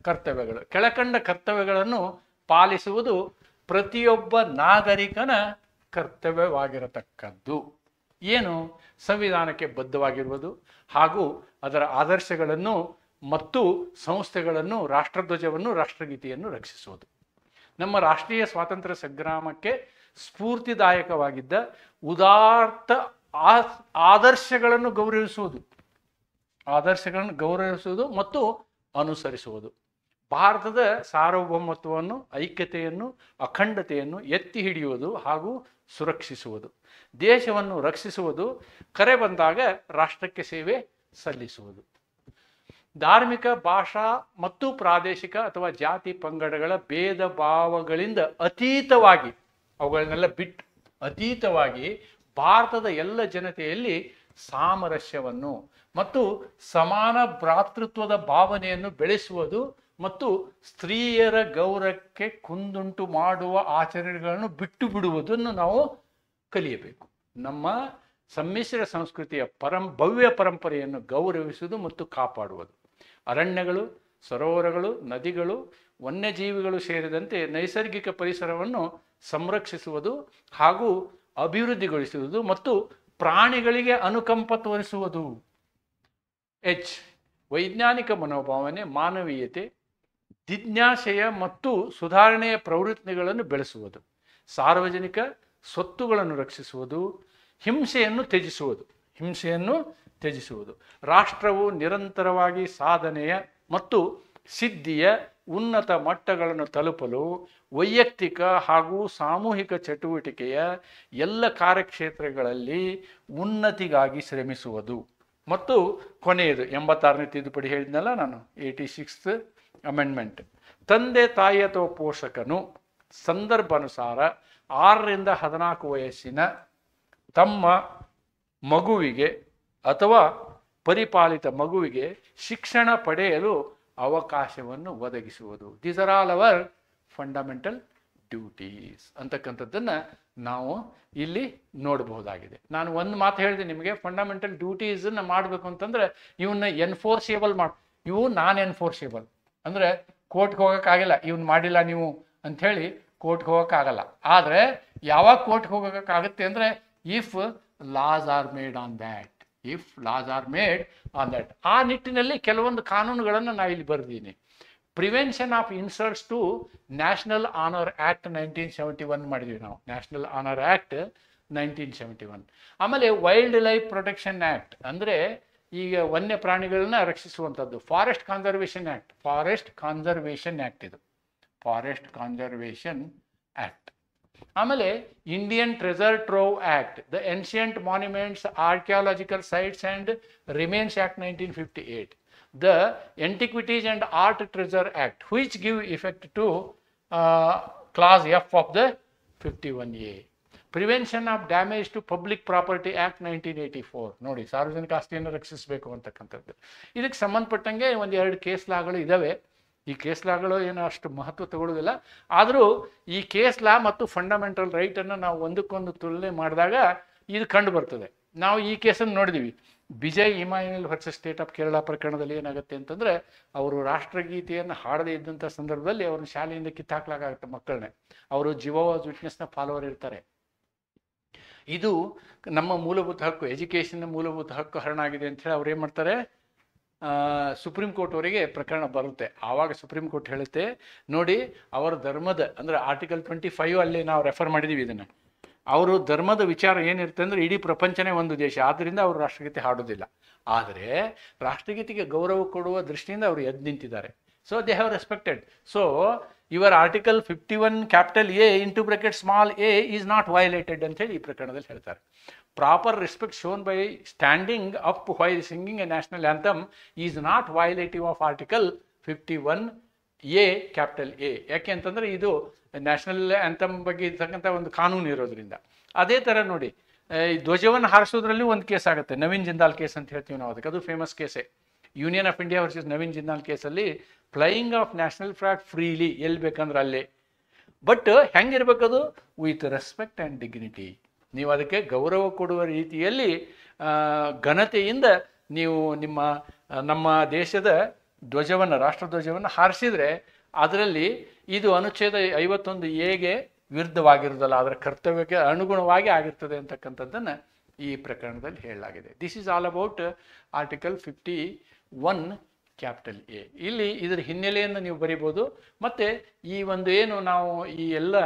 ಕರ್ತವ್ಯಗಳು. ಕೆಳಕಂಡ ಕರ್ತವ್ಯಗಳನ್ನು ಪಾಲಿಸುವುದು ಪ್ರತಿಯೊಬ್ಬ ನಾಗರಿಕನ ಕರ್ತವ್ಯವಾಗಿರತಕ್ಕದ್ದು. ಏನು? ಸಂವಿಧಾನಕ್ಕೆ ಬದ್ಧವಾಗಿರುವುದು ಹಾಗೂ ಅದರ ಆದರ್ಶಗಳನ್ನು ಮತ್ತು ಸಂಸ್ಥೆಗಳನ್ನು, ರಾಷ್ಟ್ರಧ್ವಜವನ್ನು, ರಾಷ್ಟ್ರಗೀತೆಯನ್ನು ರಕ್ಷಿಸುವುದು. ನಮ್ಮ ರಾಷ್ಟ್ರೀಯ ಸ್ವಾತಂತ್ರ್ಯ ಸಂಗ್ರಾಮಕ್ಕೆ ಸ್ಫೂರ್ತಿದಾಯಕವಾಗಿದ್ದ ಉದಾತ್ತ ಆದರ್ಶಗಳನ್ನು ಗೌರವಿಸುವುದು ಮತ್ತು ಅನುಸರಿಸುವುದು. ಭಾರತದ ಸಾರ್ವಭೌಮತ್ವವನ್ನು, ಐಕ್ಯತೆಯನ್ನು, ಅಖಂಡತೆಯನ್ನು ಎತ್ತಿ ಹಿಡಿಯುವುದು ಹಾಗೂ ಸುರಕ್ಷಿಸುವುದು. ದೇಶವನ್ನು ರಕ್ಷಿಸುವುದು. ಕರೆ ಬಂದಾಗ ರಾಷ್ಟ್ರಕ್ಕೆ ಸೇವೆ ಸಲ್ಲಿಸುವುದು. ಧಾರ್ಮಿಕ, ಭಾಷಾ ಮತ್ತು ಪ್ರಾದೇಶಿಕ ಅಥವಾ ಜಾತಿ ಪಂಗಡಗಳ ಭೇದ ಭಾವಗಳಿಂದ ಅತೀತವಾಗಿ, ಅವುಗಳನ್ನೆಲ್ಲ ಬಿಟ್ಟು ಅತೀತವಾಗಿ ಭಾರತದ ಎಲ್ಲ ಜನತೆಯಲ್ಲಿ ಸಾಮರಸ್ಯವನ್ನು ಮತ್ತು ಸಮಾನ ಭ್ರಾತೃತ್ವದ ಭಾವನೆಯನ್ನು ಬೆಳೆಸುವುದು ಮತ್ತು ಸ್ತ್ರೀಯರ ಗೌರವಕ್ಕೆ ಕುಂದುಂಟು ಮಾಡುವ ಆಚರಣೆಗಳನ್ನು ಬಿಟ್ಟು ಬಿಡುವುದನ್ನು ನಾವು ಕಲಿಯಬೇಕು. ನಮ್ಮ ಸಮ್ಮಿಶ್ರ ಸಂಸ್ಕೃತಿಯ ಭವ್ಯ ಪರಂಪರೆಯನ್ನು ಗೌರವಿಸುವುದು ಮತ್ತು ಕಾಪಾಡುವುದು. ಅರಣ್ಯಗಳು, ಸರೋವರಗಳು, ನದಿಗಳು, ವನ್ಯಜೀವಿಗಳು ಸೇರಿದಂತೆ ನೈಸರ್ಗಿಕ ಪರಿಸರವನ್ನು ಸಂರಕ್ಷಿಸುವುದು ಹಾಗೂ ಅಭಿವೃದ್ಧಿಗೊಳಿಸುವುದು ಮತ್ತು ಪ್ರಾಣಿಗಳಿಗೆ ಅನುಕಂಪ ತೋರಿಸುವುದು. ವೈಜ್ಞಾನಿಕ ಮನೋಭಾವನೆ, ಮಾನವೀಯತೆ, ಜಿಜ್ಞಾಸೆಯ ಮತ್ತು ಸುಧಾರಣೆಯ ಪ್ರವೃತ್ತಿಗಳನ್ನು ಬೆಳೆಸುವುದು. ಸಾರ್ವಜನಿಕ ಸ್ವತ್ತುಗಳನ್ನು ರಕ್ಷಿಸುವುದು. ಹಿಂಸೆಯನ್ನು ತ್ಯಜಿಸುವುದು. ರಾಷ್ಟ್ರವು ನಿರಂತರವಾಗಿ ಸಾಧನೆಯ ಮತ್ತು ಸಿದ್ಧಿಯ ಉನ್ನತ ಮಟ್ಟಗಳನ್ನು ತಲುಪಲು ವೈಯಕ್ತಿಕ ಹಾಗೂ ಸಾಮೂಹಿಕ ಚಟುವಟಿಕೆಯ ಎಲ್ಲ ಕಾರ್ಯಕ್ಷೇತ್ರಗಳಲ್ಲಿ ಉನ್ನತಿಗಾಗಿ ಶ್ರಮಿಸುವುದು. ಮತ್ತು ಕೊನೆಯದು 86ನೇ ತಿದ್ದುಪಡಿ ಹೇಳಿದ್ನಲ್ಲ ನಾನು, 86th ಅಮೆಂಡ್ಮೆಂಟ್. ತಂದೆ ತಾಯಿ ಅಥವಾ ಪೋಷಕನು ಸಂದರ್ಭಾನುಸಾರ 6ರಿಂದ 14 ವಯಸ್ಸಿನ ತಮ್ಮ ಮಗುವಿಗೆ ಅಥವಾ ಪರಿಪಾಲಿತ ಮಗುವಿಗೆ ಶಿಕ್ಷಣ ಪಡೆಯಲು ಅವಕಾಶವನ್ನು ಒದಗಿಸುವುದು. These are all our fundamental duties ಅಂತಕ್ಕಂಥದ್ದನ್ನು ನಾವು ಇಲ್ಲಿ ನೋಡಬಹುದಾಗಿದೆ. ನಾನು ಒಂದು ಮಾತು ಹೇಳಿದೆ ನಿಮಗೆ, ಫಂಡಮೆಂಟಲ್ ಡ್ಯೂಟೀಸನ್ನು ಮಾಡಬೇಕು ಅಂತಂದರೆ ಇವನ್ನ ಎನ್ಫೋರ್ಸೇಬಲ್ ಇವು ನಾನ್ ಎನ್ಫೋರ್ಸೇಬಲ್. ಅಂದರೆ ಕೋರ್ಟ್ಗೆ ಹೋಗೋಕ್ಕಾಗಲ್ಲ, ಇವನು ಮಾಡಿಲ್ಲ ನೀವು ಅಂಥೇಳಿ ಕೋರ್ಟ್ಗೆ ಹೋಗೋಕ್ಕಾಗಲ್ಲ. ಆದರೆ ಯಾವಾಗ ಕೋರ್ಟ್ಗೆ ಹೋಗೋಕ್ಕಾಗುತ್ತೆ ಅಂದರೆ if laws are made on that, if laws are made on that. ಆ ನಿಟ್ಟಿನಲ್ಲಿ ಕೆಲವೊಂದು ಕಾನೂನುಗಳನ್ನು ನಾವಿಲ್ಲಿ ಬರೆದೀನಿ. Prevention of insults to national honour act 1971 ಮಾಡಿದ್ವಿ ನಾವು, ನ್ಯಾಷನಲ್ ಆನರ್ ಆ್ಯಕ್ಟ್ 1971. ಆಮೇಲೆ ವೈಲ್ಡ್ ಲೈಫ್ ಪ್ರೊಟೆಕ್ಷನ್ ಆ್ಯಕ್ಟ್, ಅಂದರೆ ಈಗ ವನ್ಯ ಪ್ರಾಣಿಗಳನ್ನ ರಕ್ಷಿಸುವಂಥದ್ದು. Forest conservation act, forest conservation act ಇದು, ಫಾರೆಸ್ಟ್ ಕನ್ಸರ್ವೇಷನ್ ಆ್ಯಕ್ಟ್. ಆಮೇಲೆ Indian treasure trove act, the ancient monuments archaeological sites and remains act 1958, the Antiquities and Art Treasure Act, which give effect to clause F of the 51A. Prevention of Damage to Public Property Act 1984. ನೋಡಿ, ಸಾರ್ವಜನಿಕ ಆಸ್ತಿಯನ್ನು ರಕ್ಷಿಸಬೇಕು ಅಂತಕ್ಕಂಥದ್ದು. ಇದಕ್ಕೆ ಸಂಬಂಧಪಟ್ಟಂಗೆ ಒಂದು 2 case ಲಾಗಳು ಇದ್ದಾವೆ. ಈ ಕೇಸ್ ಲಾಗಳು ಏನು ಅಷ್ಟು ಮಹತ್ವ ತಗೊಳ್ಳೋದಿಲ್ಲ. ಆದರೂ ಈ ಕೇಸ್ ಲಾ ಮತ್ತು ಫಂಡಮೆಂಟಲ್ ರೈಟನ್ನು ನಾವು ಒಂದಕ್ಕೊಂದು ತುಲನೆ ಮಾಡಿದಾಗ ಇದು ಕಂಡು ಬರ್ತದೆ. ನಾವು ಈ ಕೇಸನ್ನು ನೋಡಿದ್ದೀವಿ. Bijay Emmanuel versus state of Kerala ಪ್ರಕರಣದಲ್ಲಿ ಏನಾಗುತ್ತೆ ಅಂತಂದರೆ, ಅವರು ರಾಷ್ಟ್ರಗೀತೆಯನ್ನು ಹಾಡದೇ ಇದ್ದಂಥ ಸಂದರ್ಭದಲ್ಲಿ ಅವ್ರನ್ನ ಶಾಲೆಯಿಂದ ಕಿತ್ತಾಕ್ಲಾಗುತ್ತೆ ಮಕ್ಕಳನ್ನೇ. ಅವರು ಜಿಯೋವಾಸ್ ವಿಟ್ನೆಸ್ನ ಫಾಲೋವರ್ ಇರ್ತಾರೆ. ಇದು ನಮ್ಮ ಮೂಲಭೂತ ಹಕ್ಕು, ಎಜುಕೇಷನ್ನ ಮೂಲಭೂತ ಹಕ್ಕು ಹರಣ ಆಗಿದೆ ಅಂಥೇಳಿ ಅವ್ರು ಏನು ಮಾಡ್ತಾರೆ, ಸುಪ್ರೀಂ ಕೋರ್ಟ್ವರೆಗೆ ಪ್ರಕರಣ ಬರುತ್ತೆ. ಆವಾಗ ಸುಪ್ರೀಂ ಕೋರ್ಟ್ ಹೇಳುತ್ತೆ, ನೋಡಿ ಅವರ ಧರ್ಮದ, ಅಂದರೆ ಆರ್ಟಿಕಲ್ 25 ಅಲ್ಲಿ ನಾವು ರೆಫರ್ ಮಾಡಿದ್ದೀವಿ ಇದನ್ನು. ಅವರು ಧರ್ಮದ ವಿಚಾರ ಏನಿರುತ್ತೆ ಅಂದರೆ ಇಡೀ ಪ್ರಪಂಚನೇ ಒಂದು ದೇಶ, ಆದ್ದರಿಂದ ಅವರು ರಾಷ್ಟ್ರಗೀತೆ ಹಾಡೋದಿಲ್ಲ. ಆದರೆ ರಾಷ್ಟ್ರಗೀತೆಗೆ ಗೌರವ ಕೊಡುವ ದೃಷ್ಟಿಯಿಂದ ಅವರು ಎದ್ದು ನಿಂತಿದ್ದಾರೆ. So they have respected. So your article 51 capital A into bracket small A is not violated ಅಂತೇಳಿ ಈ ಪ್ರಕರಣದಲ್ಲಿ ಹೇಳ್ತಾರೆ. Proper respect shown by standing up while singing a national anthem is not violative of article 51 A capital A. ಯಾಕೆ ಅಂತಂದರೆ ಇದು national anthem ಬಗ್ಗೆ ಇರ್ತಕ್ಕಂಥ ಒಂದು ಕಾನೂನು ಇರೋದ್ರಿಂದ. ಅದೇ ಥರ ನೋಡಿ, ಈ ಧ್ವಜವನ್ನು ಹಾರಿಸೋದ್ರಲ್ಲಿ ಒಂದು ಕೇಸ್ ಆಗುತ್ತೆ, ನವೀನ್ ಜಿಂದಾಲ್ ಕೇಸ್ ಅಂತ ಹೇಳ್ತೀವಿ ನಾವು. ಅದಕ್ಕೆ ಅದು ಫೇಮಸ್ ಕೇಸೇ. Union of India versus Naveen Jindal ಕೇಸಲ್ಲಿ flying of national flag freely ಎಲ್ಲಿ ಬೇಕಂದ್ರೆ ಅಲ್ಲೇ. ಬಟ್ ಹೆಂಗಿರ್ಬೇಕದು, ವಿತ್ ರೆಸ್ಪೆಕ್ಟ್ ಆ್ಯಂಡ್ ಡಿಗ್ನಿಟಿ. ನೀವು ಅದಕ್ಕೆ ಗೌರವ ಕೊಡುವ ರೀತಿಯಲ್ಲಿ ಘನತೆಯಿಂದ ನೀವು ನಮ್ಮ ದೇಶದ ಧ್ವಜವನ್ನು, ರಾಷ್ಟ್ರಧ್ವಜವನ್ನು ಹಾರಿಸಿದರೆ ಅದರಲ್ಲಿ ಇದು ಅನುಚ್ಛೇದ 51 ಎಗೆ ವಿರುದ್ಧವಾಗಿರೋದಲ್ಲ, ಅದರ ಕರ್ತವ್ಯಕ್ಕೆ ಅನುಗುಣವಾಗಿ ಆಗಿರ್ತದೆ ಅಂತಕ್ಕಂಥದ್ದನ್ನು ಈ ಪ್ರಕರಣದಲ್ಲಿ ಹೇಳಲಾಗಿದೆ. This is all about article 51 capital A. ಇಲ್ಲಿ ಇದರ ಹಿನ್ನೆಲೆಯನ್ನು ನೀವು ಬರಿಬೋದು. ಮತ್ತು ಈ ಒಂದು ಏನು ನಾವು ಈ ಎಲ್ಲ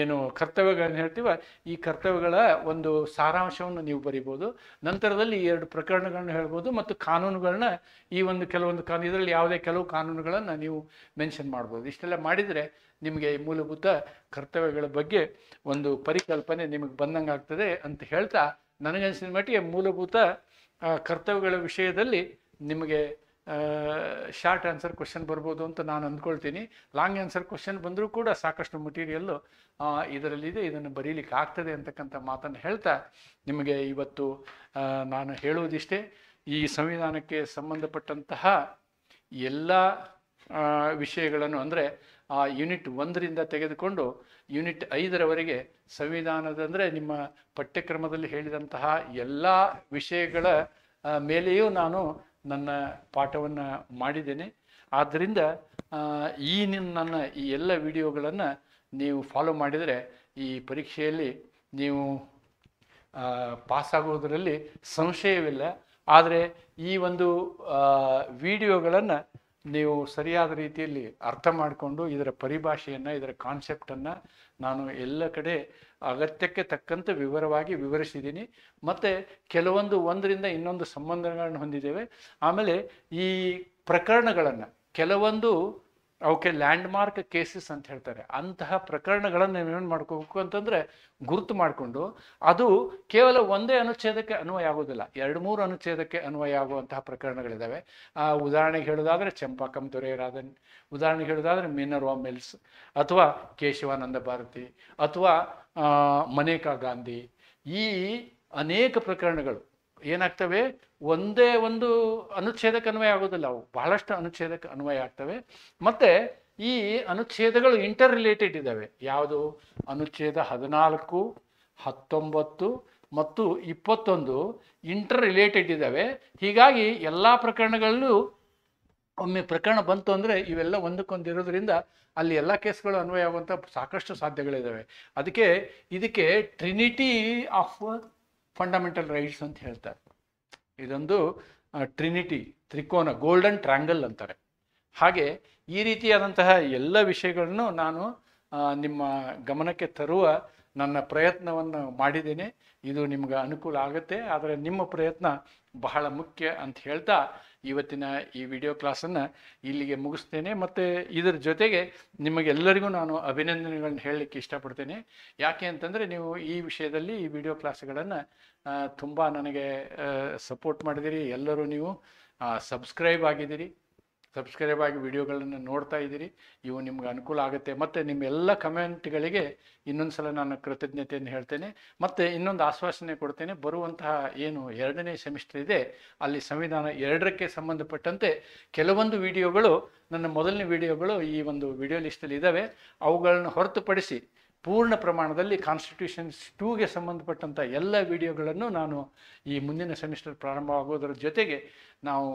ಏನು ಕರ್ತವ್ಯಗಳನ್ನು ಹೇಳ್ತೀವ, ಈ ಕರ್ತವ್ಯಗಳ ಒಂದು ಸಾರಾಂಶವನ್ನು ನೀವು ಬರಿಬೋದು. ನಂತರದಲ್ಲಿ 2 ಪ್ರಕರಣಗಳನ್ನು ಹೇಳ್ಬೋದು ಮತ್ತು ಕಾನೂನುಗಳನ್ನ, ಈ ಒಂದು ಕೆಲವೊಂದು ಇದರಲ್ಲಿ ಯಾವುದೇ ಕೆಲವು ಕಾನೂನುಗಳನ್ನು ನೀವು ಮೆನ್ಷನ್ ಮಾಡ್ಬೋದು. ಇಷ್ಟೆಲ್ಲ ಮಾಡಿದರೆ ನಿಮಗೆ ಈ ಮೂಲಭೂತ ಕರ್ತವ್ಯಗಳ ಬಗ್ಗೆ ಒಂದು ಪರಿಕಲ್ಪನೆ ನಿಮಗೆ ಬಂದಂಗೆ ಆಗ್ತದೆ ಅಂತ ಹೇಳ್ತಾ, ನನಗನ್ಸಿದ ಮಟ್ಟಿಗೆ ಮೂಲಭೂತ ಕರ್ತವ್ಯಗಳ ವಿಷಯದಲ್ಲಿ ನಿಮಗೆ ಶಾರ್ಟ್ ಆನ್ಸರ್ ಕ್ವಶನ್ ಬರ್ಬೋದು ಅಂತ ನಾನು ಅಂದ್ಕೊಳ್ತೀನಿ. ಲಾಂಗ್ ಆನ್ಸರ್ ಕ್ವಶನ್ ಬಂದರೂ ಕೂಡ ಸಾಕಷ್ಟು ಮಟೀರಿಯಲ್ಲು ಇದರಲ್ಲಿದೆ, ಇದನ್ನು ಬರೀಲಿಕ್ಕೆ ಆಗ್ತದೆ ಅಂತಕ್ಕಂಥ ಮಾತನ್ನು ಹೇಳ್ತಾ ನಿಮಗೆ ಇವತ್ತು ನಾನು ಹೇಳುವುದಿಷ್ಟೇ. ಈ ಸಂವಿಧಾನಕ್ಕೆ ಸಂಬಂಧಪಟ್ಟಂತಹ ಎಲ್ಲ ವಿಷಯಗಳನ್ನು, ಅಂದರೆ ಯೂನಿಟ್ 1ರಿಂದ ತೆಗೆದುಕೊಂಡು ಯೂನಿಟ್ 5ರವರೆಗೆ ಸಂವಿಧಾನದ, ಅಂದರೆ ನಿಮ್ಮ ಪಠ್ಯಕ್ರಮದಲ್ಲಿ ಹೇಳಿದಂತಹ ಎಲ್ಲ ವಿಷಯಗಳ ಮೇಲೆಯೂ ನಾನು ನನ್ನ ಪಾಠವನ್ನು ಮಾಡಿದ್ದೇನೆ. ಆದ್ದರಿಂದ ನನ್ನ ಈ ಎಲ್ಲ ವಿಡಿಯೋಗಳನ್ನು ನೀವು ಫಾಲೋ ಮಾಡಿದರೆ ಈ ಪರೀಕ್ಷೆಯಲ್ಲಿ ನೀವು ಪಾಸಾಗುವುದರಲ್ಲಿ ಸಂಶಯವಿಲ್ಲ. ಆದರೆ ಈ ಒಂದು ವಿಡಿಯೋಗಳನ್ನು ನೀವು ಸರಿಯಾದ ರೀತಿಯಲ್ಲಿ ಅರ್ಥ ಮಾಡಿಕೊಂಡು ಇದರ ಪರಿಭಾಷೆಯನ್ನು, ಇದರ ಕಾನ್ಸೆಪ್ಟನ್ನು ನಾನು ಎಲ್ಲ ಕಡೆ ಅಗತ್ಯಕ್ಕೆ ತಕ್ಕಂತೆ ವಿವರವಾಗಿ ವಿವರಿಸಿದ್ದೀನಿ. ಮತ್ತು ಕೆಲವೊಂದು ಒಂದರಿಂದ ಇನ್ನೊಂದು ಸಂಬಂಧಗಳನ್ನು ಹೊಂದಿದ್ದೇವೆ. ಆಮೇಲೆ ಈ ಪ್ರಕರಣಗಳನ್ನು ಕೆಲವೊಂದು ಅವಕ್ಕೆ ಲ್ಯಾಂಡ್ಮಾರ್ಕ್ ಕೇಸಸ್ ಅಂತ ಹೇಳ್ತಾರೆ, ಅಂತಹ ಪ್ರಕರಣಗಳನ್ನು ನೀವೇನು ಮಾಡ್ಕೋಬೇಕು ಅಂತಂದರೆ ಗುರುತು ಮಾಡಿಕೊಂಡು ಅದು ಕೇವಲ ಒಂದೇ ಅನುಚ್ಛೇದಕ್ಕೆ ಅನ್ವಯ ಆಗೋದಿಲ್ಲ, 2-3 ಅನುಚ್ಛೇದಕ್ಕೆ ಅನ್ವಯ ಆಗುವಂತಹ ಪ್ರಕರಣಗಳಿದ್ದಾವೆ. ಉದಾಹರಣೆಗೆ ಹೇಳೋದಾದರೆ ಚಂಪಾಕಂ ದೊರೆಯರಾದನ್, ಉದಾಹರಣೆಗೆ ಹೇಳೋದಾದರೆ ಮಿನರ್ವಾ ಮಿಲ್ಸ್, ಅಥವಾ ಕೇಶವಾನಂದ ಭಾರತಿ, ಅಥವಾ ಮನೇಕಾ ಗಾಂಧಿ. ಈ ಅನೇಕ ಪ್ರಕರಣಗಳು ಏನಾಗ್ತವೆ, ಒಂದೇ ಒಂದು ಅನುಚ್ಛೇದಕ್ಕೆ ಅನ್ವಯ ಆಗೋದಿಲ್ಲ, ಅವು ಬಹಳಷ್ಟು ಅನುಚ್ಛೇದಕ್ಕೆ ಅನ್ವಯ ಆಗ್ತವೆ. ಮತ್ತು ಈ ಅನುಚ್ಛೇದಗಳು ಇಂಟರ್ ರಿಲೇಟೆಡ್ ಇದ್ದಾವೆ. ಯಾವುದು? ಅನುಚ್ಛೇದ 14, 19 ಮತ್ತು 21 ಇಂಟರ್ ರಿಲೇಟೆಡ್ ಇದ್ದಾವೆ. ಹೀಗಾಗಿ ಎಲ್ಲ ಪ್ರಕರಣಗಳಲ್ಲೂ ಒಮ್ಮೆ ಪ್ರಕರಣ ಬಂತು ಅಂದರೆ ಇವೆಲ್ಲ ಒಂದಕ್ಕೊಂದಿರೋದ್ರಿಂದ ಅಲ್ಲಿ ಎಲ್ಲ ಕೇಸ್ಗಳು ಅನ್ವಯ ಆಗುವಂಥ ಸಾಕಷ್ಟು ಸಾಧ್ಯಗಳಿದ್ದಾವೆ. ಇದಕ್ಕೆ ಟ್ರಿನಿಟಿ ಆಫ್ ಫಂಡಮೆಂಟಲ್ ರೈಟ್ಸ್ ಅಂತ ಹೇಳ್ತಾರೆ. ಇದೊಂದು ಟ್ರಿನಿಟಿ, ತ್ರಿಕೋನ, ಗೋಲ್ಡನ್ ಟ್ರ್ಯಾಂಗಲ್ ಅಂತಾರೆ. ಹಾಗೆ ಈ ರೀತಿಯಾದಂತಹ ಎಲ್ಲ ವಿಷಯಗಳನ್ನು ನಾನು ನಿಮ್ಮ ಗಮನಕ್ಕೆ ತರುವ ನನ್ನ ಪ್ರಯತ್ನವನ್ನು ಮಾಡಿದ್ದೇನೆ. ಇದು ನಿಮ್ಗೆ ಅನುಕೂಲ ಆಗುತ್ತೆ, ಆದರೆ ನಿಮ್ಮ ಪ್ರಯತ್ನ ಬಹಳ ಮುಖ್ಯ ಅಂತ ಹೇಳ್ತಾ ಇವತ್ತಿನ ಈ ವಿಡಿಯೋ ಕ್ಲಾಸನ್ನು ಇಲ್ಲಿಗೆ ಮುಗಿಸ್ತೇನೆ. ಮತ್ತು ಇದರ ಜೊತೆಗೆ ನಿಮಗೆಲ್ಲರಿಗೂ ನಾನು ಅಭಿನಂದನೆಗಳನ್ನ ಹೇಳಲಿಕ್ಕೆ ಇಷ್ಟಪಡ್ತೇನೆ. ಯಾಕೆ ಅಂತಂದರೆ ನೀವು ಈ ವಿಷಯದಲ್ಲಿ ಈ ವಿಡಿಯೋ ಕ್ಲಾಸ್ಗಳನ್ನು ತುಂಬ ನನಗೆ ಸಪೋರ್ಟ್ ಮಾಡಿದಿರಿ. ಎಲ್ಲರೂ ನೀವು ಸಬ್ಸ್ಕ್ರೈಬ್ ಆಗಿದ್ದೀರಿ, ಸಬ್ಸ್ಕ್ರೈಬ್ ಆಗಿ ವಿಡಿಯೋಗಳನ್ನು ನೋಡ್ತಾ ಇದ್ದೀರಿ. ಇವು ನಿಮ್ಗೆ ಅನುಕೂಲ ಆಗುತ್ತೆ. ಮತ್ತು ನಿಮ್ಮ ಎಲ್ಲ ಕಮೆಂಟ್ಗಳಿಗೆ ಇನ್ನೊಂದು ಸಲ ನಾನು ಕೃತಜ್ಞತೆಯನ್ನು ಹೇಳ್ತೇನೆ. ಮತ್ತು ಇನ್ನೊಂದು ಆಶ್ವಾಸನೆ ಕೊಡ್ತೇನೆ, ಬರುವಂತಹ ಏನು 2ನೇ ಸೆಮಿಸ್ಟರ್ ಇದೆ ಅಲ್ಲಿ ಸಂವಿಧಾನ 2ಕ್ಕೆ ಸಂಬಂಧಪಟ್ಟಂತೆ ಕೆಲವೊಂದು ವಿಡಿಯೋಗಳು, ನನ್ನ ಮೊದಲನೇ ವಿಡಿಯೋಗಳು ಈ ಒಂದು ವಿಡಿಯೋ ಲಿಸ್ಟಲ್ಲಿ ಇದ್ದಾವೆ. ಅವುಗಳನ್ನು ಹೊರತುಪಡಿಸಿ ಪೂರ್ಣ ಪ್ರಮಾಣದಲ್ಲಿ ಕಾನ್ಸ್ಟಿಟ್ಯೂಷನ್ 2ಗೆ ಸಂಬಂಧಪಟ್ಟಂಥ ಎಲ್ಲ ವಿಡಿಯೋಗಳನ್ನು ನಾನು ಈ ಮುಂದಿನ ಸೆಮಿಸ್ಟರ್ ಪ್ರಾರಂಭವಾಗೋದ್ರ ಜೊತೆಗೆ ನಾವು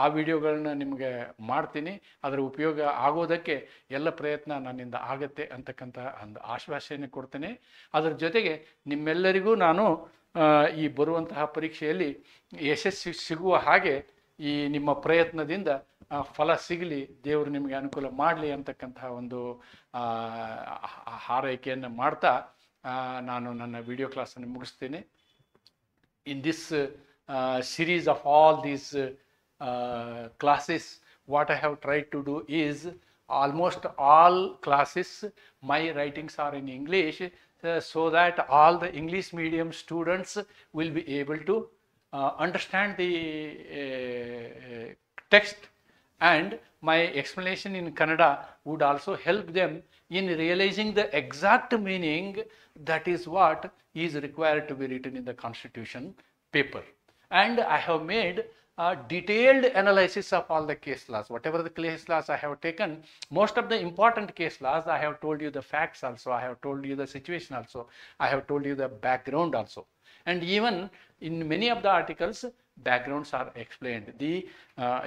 ಆ ವಿಡಿಯೋಗಳನ್ನ ನಿಮಗೆ ಮಾಡ್ತೀನಿ. ಅದರ ಉಪಯೋಗ ಆಗೋದಕ್ಕೆ ಎಲ್ಲ ಪ್ರಯತ್ನ ನನ್ನಿಂದ ಆಗತ್ತೆ ಅಂತಕ್ಕಂಥ ಒಂದು ಆಶ್ವಾಸನೆ ಕೊಡ್ತೇನೆ. ಅದರ ಜೊತೆಗೆ ನಿಮ್ಮೆಲ್ಲರಿಗೂ ನಾನು ಈ ಬರುವಂತಹ ಪರೀಕ್ಷೆಯಲ್ಲಿ ಯಶಸ್ಸು ಸಿಗುವ ಹಾಗೆ ಈ ನಿಮ್ಮ ಪ್ರಯತ್ನದಿಂದ ಫಲ ಸಿಗಲಿ, ದೇವರು ನಿಮಗೆ ಅನುಕೂಲ ಮಾಡಲಿ ಅಂತಕ್ಕಂತಹ ಒಂದು ಹಾರೈಕೆಯನ್ನು ಮಾಡ್ತಾ ನಾನು ನನ್ನ ವಿಡಿಯೋ ಕ್ಲಾಸನ್ನು ಮುಗಿಸ್ತೇನೆ. In this series of all these classes, what I have tried to do is almost all classes my writings are in English, so that all the English medium students will be able to understand the text, and my explanation in Kannada would also help them in realizing the exact meaning that is what is required to be written in the Constitution paper. And I have made a detailed analysis of all the case laws. Whatever the case laws I have taken, most of the important case laws, I have told you the facts also, I have told you the situation also, I have told you the background also. And even in many of the articles, backgrounds are explained, the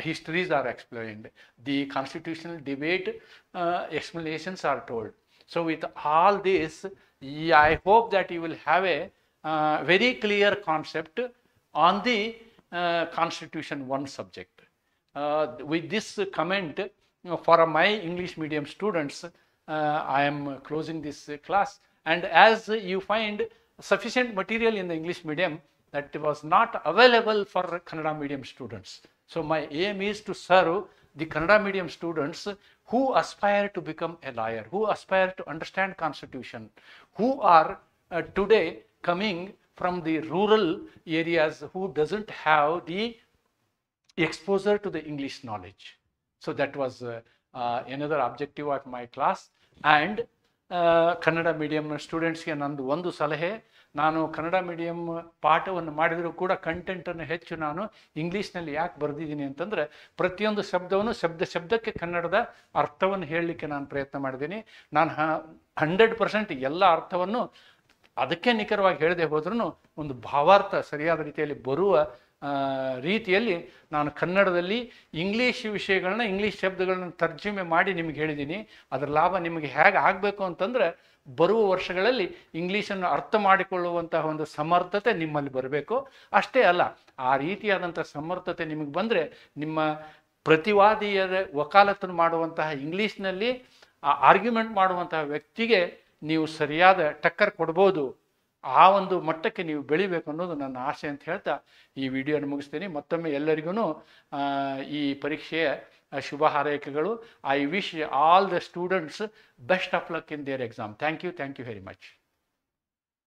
histories are explained, the constitutional debate explanations are told. So with all this, I hope that you will have a very clear concept on the Constitution 1 subject. With this comment, for my English medium students, I am closing this class. And as you find sufficient material in the English medium that was not available for Kannada medium students. So my aim is to serve the Kannada medium students who aspire to become a lawyer, who aspire to understand Constitution, who are today coming from the rural areas, who doesn't have the exposure to the English knowledge. So that was another objective of my class. And Kannada medium ಸ್ಟೂಡೆಂಟ್ಸ್ಗೆ ನಂದು ಒಂದು ಸಲಹೆ, ನಾನು Kannada medium ಪಾಠವನ್ನು ಮಾಡಿದರೂ ಕೂಡ ಕಂಟೆಂಟನ್ನು ಹೆಚ್ಚು ನಾನು ಇಂಗ್ಲೀಷ್ನಲ್ಲಿ ಯಾಕೆ ಬರೆದಿದ್ದೀನಿ ಅಂತಂದರೆ, ಪ್ರತಿಯೊಂದು ಶಬ್ದವನ್ನು ಶಬ್ದಕ್ಕೆ ಕನ್ನಡದ ಅರ್ಥವನ್ನು ಹೇಳಲಿಕ್ಕೆ ನಾನು ಪ್ರಯತ್ನ ಮಾಡಿದ್ದೀನಿ. ನಾನು 100% ಎಲ್ಲ ಅರ್ಥವನ್ನು ಅದಕ್ಕೆ ನಿಖರವಾಗಿ ಹೇಳದೆ ಹೋದ್ರೂ ಒಂದು ಭಾವಾರ್ಥ ಸರಿಯಾದ ರೀತಿಯಲ್ಲಿ ಬರುವ ರೀತಿಯಲ್ಲಿ ನಾನು ಕನ್ನಡದಲ್ಲಿ ಇಂಗ್ಲೀಷ್ ವಿಷಯಗಳನ್ನ, ಇಂಗ್ಲೀಷ್ ಶಬ್ದಗಳನ್ನ ತರ್ಜುಮೆ ಮಾಡಿ ನಿಮಗೆ ಹೇಳಿದ್ದೀನಿ. ಅದರ ಲಾಭ ನಿಮಗೆ ಹೇಗೆ ಆಗಬೇಕು ಅಂತಂದರೆ, ಬರುವ ವರ್ಷಗಳಲ್ಲಿ ಇಂಗ್ಲೀಷನ್ನು ಅರ್ಥ ಮಾಡಿಕೊಳ್ಳುವಂತಹ ಒಂದು ಸಮರ್ಥತೆ ನಿಮ್ಮಲ್ಲಿ ಬರಬೇಕು. ಅಷ್ಟೇ ಅಲ್ಲ, ಆ ರೀತಿಯಾದಂಥ ಸಮರ್ಥತೆ ನಿಮಗೆ ಬಂದರೆ ನಿಮ್ಮ ಪ್ರತಿವಾದಿಯರ ವಕಾಲತನ್ನು ಮಾಡುವಂತಹ ಇಂಗ್ಲೀಷ್ನಲ್ಲಿ ಆರ್ಗ್ಯುಮೆಂಟ್ ಮಾಡುವಂತಹ ವ್ಯಕ್ತಿಗೆ ನೀವು ಸರಿಯಾದ ಟಕ್ಕರ್ ಕೊಡ್ಬೋದು. ಆ ಒಂದು ಮಟ್ಟಕ್ಕೆ ನೀವು ಬೆಳಿಬೇಕು ಅನ್ನೋದು ನನ್ನ ಆಸೆ ಅಂತ ಹೇಳ್ತಾ ಈ ವಿಡಿಯೋನ ಮುಗಿಸ್ತೀನಿ. ಮತ್ತೊಮ್ಮೆ ಎಲ್ಲರಿಗೂ ಈ ಪರೀಕ್ಷೆಯ ಶುಭ ಹಾರೈಕೆಗಳು. I wish all the students best of luck in their exam. Thank you very much.